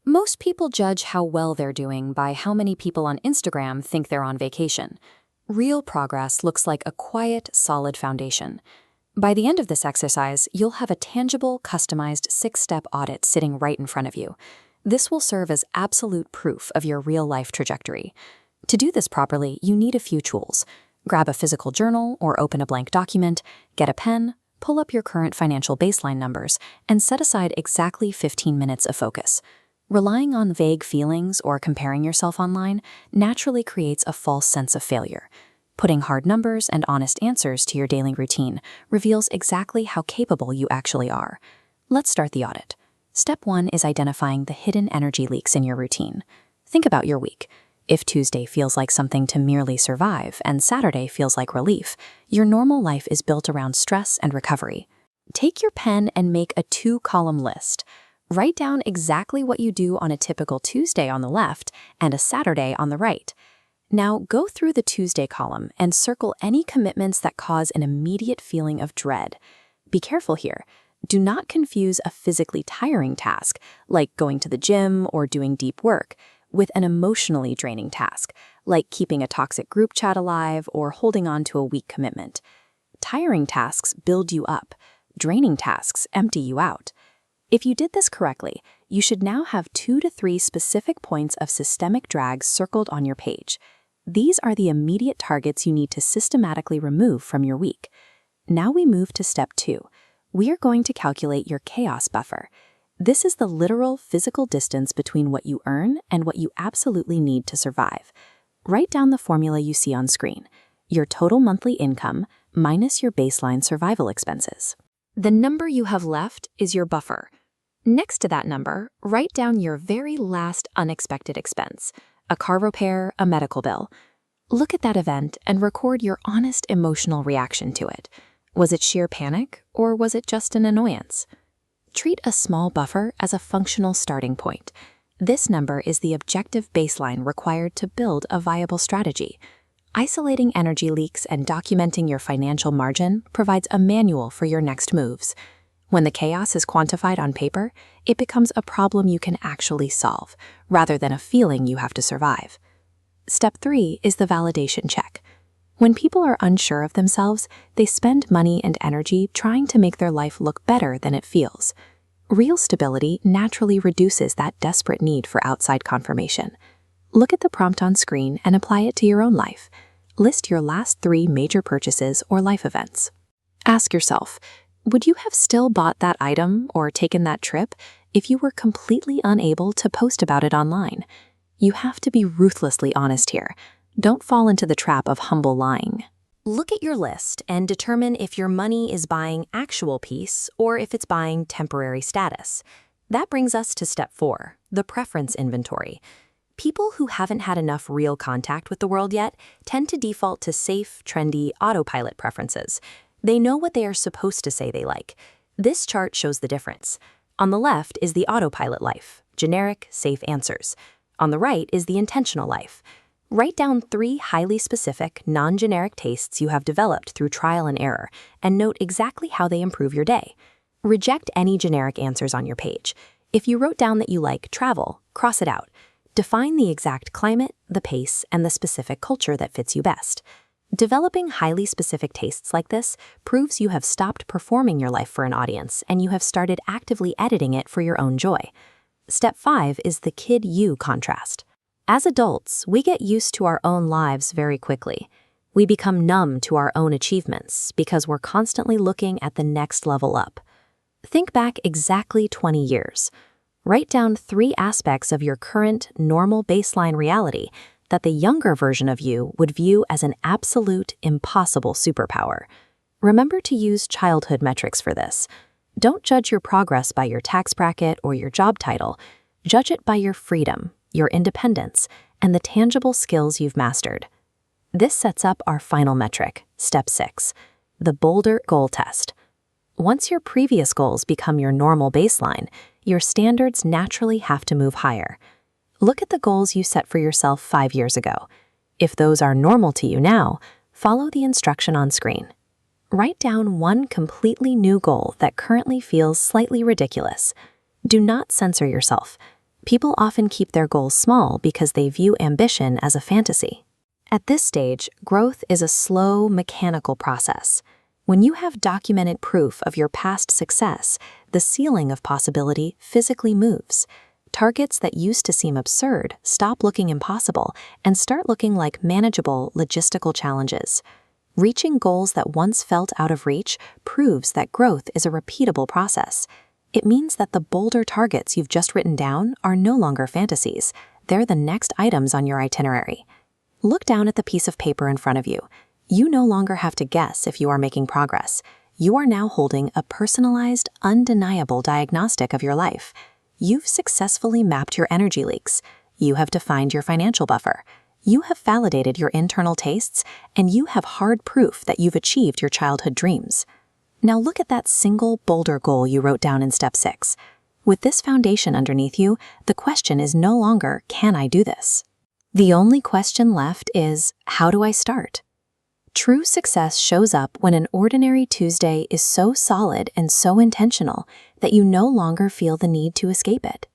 Most people judge how well they're doing by how many people on Instagram think they're on vacation. Real progress looks like a quiet, solid foundation. By the end of this exercise, you'll have a tangible, customized 6-step audit sitting right in front of you. This will serve as absolute proof of your real-life trajectory. To do this properly, you need a few tools. Grab a physical journal or open a blank document, get a pen, pull up your current financial baseline numbers, and set aside exactly 15 minutes of focus. Relying on vague feelings or comparing yourself online naturally creates a false sense of failure. Putting hard numbers and honest answers to your daily routine reveals exactly how capable you actually are. Let's start the audit. Step 1 is identifying the hidden energy leaks in your routine. Think about your week. If Tuesday feels like something to merely survive and Saturday feels like relief, your normal life is built around stress and recovery. Take your pen and make a 2-column list. Write down exactly what you do on a typical Tuesday on the left and a Saturday on the right. Now go through the Tuesday column and circle any commitments that cause an immediate feeling of dread. Be careful here. Do not confuse a physically tiring task, like going to the gym or doing deep work, with an emotionally draining task, like keeping a toxic group chat alive or holding on to a weak commitment. Tiring tasks build you up. Draining tasks empty you out. If you did this correctly, you should now have 2 to 3 specific points of systemic drag circled on your page. These are the immediate targets you need to systematically remove from your week. Now we move to step 2. We are going to calculate your chaos buffer. This is the literal physical distance between what you earn and what you absolutely need to survive. Write down the formula you see on screen: your total monthly income minus your baseline survival expenses. The number you have left is your buffer. Next to that number, write down your very last unexpected expense: a car repair, a medical bill. Look at that event and record your honest emotional reaction to it. Was it sheer panic, or was it just an annoyance? Treat a small buffer as a functional starting point. This number is the objective baseline required to build a viable strategy. Isolating energy leaks and documenting your financial margin provides a manual for your next moves. When the chaos is quantified on paper, it becomes a problem you can actually solve, rather than a feeling you have to survive. Step 3 is the validation check. When people are unsure of themselves, they spend money and energy trying to make their life look better than it feels. Real stability naturally reduces that desperate need for outside confirmation. Look at the prompt on screen and apply it to your own life. List your last 3 major purchases or life events. Ask yourself, would you have still bought that item or taken that trip if you were completely unable to post about it online? You have to be ruthlessly honest here. Don't fall into the trap of humble lying. Look at your list and determine if your money is buying actual peace or if it's buying temporary status. That brings us to step 4, the preference inventory. People who haven't had enough real contact with the world yet tend to default to safe, trendy autopilot preferences. They know what they are supposed to say they like. This chart shows the difference. On the left is the autopilot life, generic, safe answers. On the right is the intentional life. Write down 3 highly specific, non-generic tastes you have developed through trial and error, and note exactly how they improve your day. Reject any generic answers on your page. If you wrote down that you like travel, cross it out. Define the exact climate, the pace, and the specific culture that fits you best. Developing highly specific tastes like this proves you have stopped performing your life for an audience and you have started actively editing it for your own joy. Step 5 is the kid-you contrast. As adults, we get used to our own lives very quickly. We become numb to our own achievements because we're constantly looking at the next level up. Think back exactly 20 years. Write down 3 aspects of your current, normal baseline reality that the younger version of you would view as an absolute, impossible superpower. Remember to use childhood metrics for this. Don't judge your progress by your tax bracket or your job title. Judge it by your freedom, your independence, and the tangible skills you've mastered. This sets up our final metric, step 6, the Boulder Goal Test. Once your previous goals become your normal baseline, your standards naturally have to move higher. Look at the goals you set for yourself 5 years ago. If those are normal to you now, follow the instruction on screen. Write down one completely new goal that currently feels slightly ridiculous. Do not censor yourself. People often keep their goals small because they view ambition as a fantasy. At this stage, growth is a slow, mechanical process. When you have documented proof of your past success, the ceiling of possibility physically moves. Targets that used to seem absurd stop looking impossible and start looking like manageable logistical challenges. Reaching goals that once felt out of reach proves that growth is a repeatable process. It means that the bolder targets you've just written down are no longer fantasies. They're the next items on your itinerary. Look down at the piece of paper in front of you. You no longer have to guess if you are making progress. You are now holding a personalized, undeniable diagnostic of your life. You've successfully mapped your energy leaks. You have defined your financial buffer. You have validated your internal tastes, and you have hard proof that you've achieved your childhood dreams. Now look at that single, bolder goal you wrote down in step 6. With this foundation underneath you, the question is no longer, can I do this? The only question left is, how do I start? True success shows up when an ordinary Tuesday is so solid and so intentional that you no longer feel the need to escape it.